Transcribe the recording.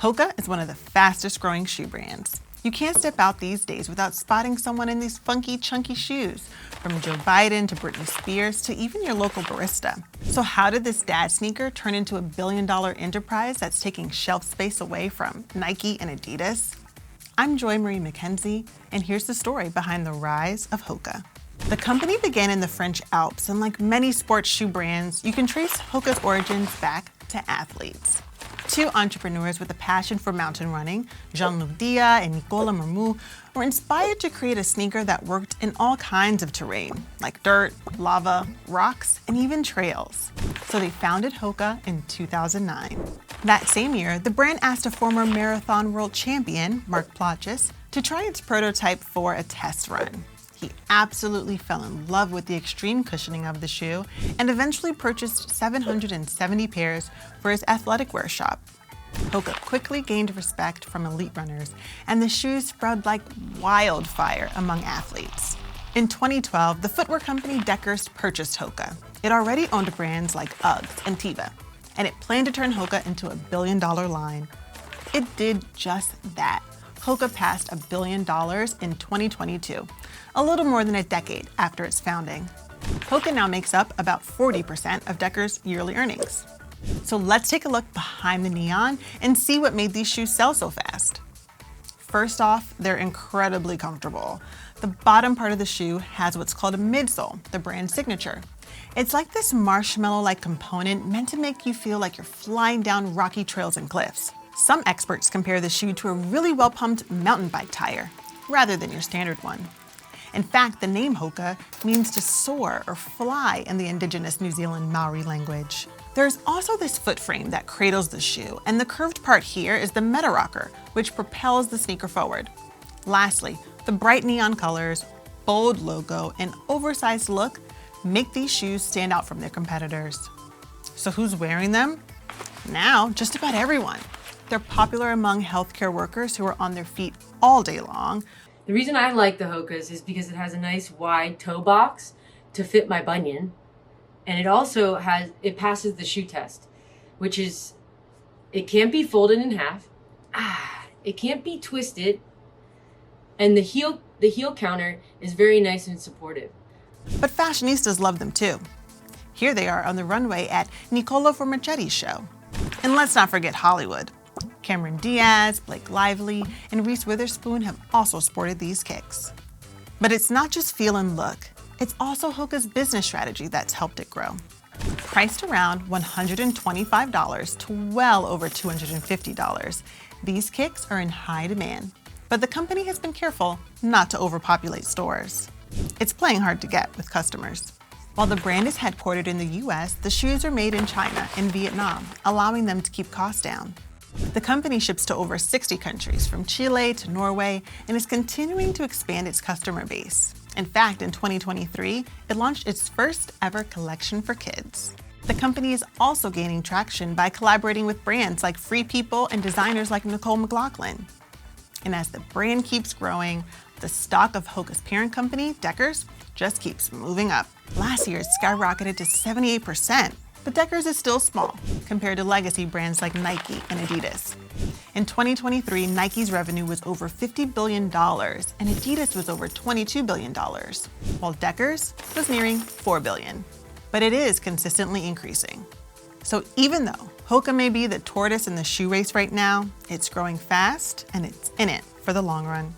Hoka is one of the fastest growing shoe brands. You can't step out these days without spotting someone in these funky, chunky shoes, from Joe Biden to Britney Spears to even your local barista. So how did this dad sneaker turn into a billion-dollar enterprise that's taking shelf space away from Nike and Adidas? I'm Joy Marie McKenzie, and here's the story behind the rise of Hoka. The company began in the French Alps, and like many sports shoe brands, you can trace Hoka's origins back to athletes. Two entrepreneurs with a passion for mountain running, Jean-Luc Dia and Nicolas Marmou, were inspired to create a sneaker that worked in all kinds of terrain, like dirt, lava, rocks, and even trails. So they founded Hoka in 2009. That same year, the brand asked a former marathon world champion, Mark Plotchis, to try its prototype for a test run. He absolutely fell in love with the extreme cushioning of the shoe and eventually purchased 770 pairs for his athletic wear shop. Hoka quickly gained respect from elite runners, and the shoes spread like wildfire among athletes. In 2012, the footwear company Deckers purchased Hoka. It already owned brands like Uggs and Teva, and it planned to turn Hoka into a billion-dollar line. It did just that. Hoka passed $1 billion in 2022, a little more than a decade after its founding. Hoka now makes up about 40% of Deckers' yearly earnings. So let's take a look behind the neon and see what made these shoes sell so fast. First off, they're incredibly comfortable. The bottom part of the shoe has what's called a midsole, the brand signature. It's like this marshmallow-like component meant to make you feel like you're flying down rocky trails and cliffs. Some experts compare the shoe to a really well-pumped mountain bike tire, rather than your standard one. In fact, the name Hoka means to soar or fly in the indigenous New Zealand Maori language. There's also this foot frame that cradles the shoe, and the curved part here is the meta rocker, which propels the sneaker forward. Lastly, the bright neon colors, bold logo, and oversized look make these shoes stand out from their competitors. So who's wearing them? Now, just about everyone. They're popular among healthcare workers who are on their feet all day long. The reason I like the Hokas is because it has a nice wide toe box to fit my bunion. And it passes the shoe test, which is, it can't be folded in half. It can't be twisted. And the heel counter is very nice and supportive. But fashionistas love them too. Here they are on the runway at Nicola Formicetti's show. And let's not forget Hollywood. Cameron Diaz, Blake Lively, and Reese Witherspoon have also sported these kicks. But it's not just feel and look. It's also Hoka's business strategy that's helped it grow. Priced around $125 to well over $250, these kicks are in high demand. But the company has been careful not to overpopulate stores. It's playing hard to get with customers. While the brand is headquartered in the US, the shoes are made in China and Vietnam, allowing them to keep costs down. The company ships to over 60 countries, from Chile to Norway, and is continuing to expand its customer base. In fact, in 2023, it launched its first ever collection for kids. The company is also gaining traction by collaborating with brands like Free People and designers like Nicole McLaughlin. And as the brand keeps growing, the stock of Hoka's parent company, Deckers, just keeps moving up. Last year, it skyrocketed to 78%. But Deckers is still small compared to legacy brands like Nike and Adidas. In 2023, Nike's revenue was over $50 billion and Adidas was over $22 billion, while Deckers was nearing $4 billion. But it is consistently increasing. So even though Hoka may be the tortoise in the shoe race right now, it's growing fast and it's in it for the long run.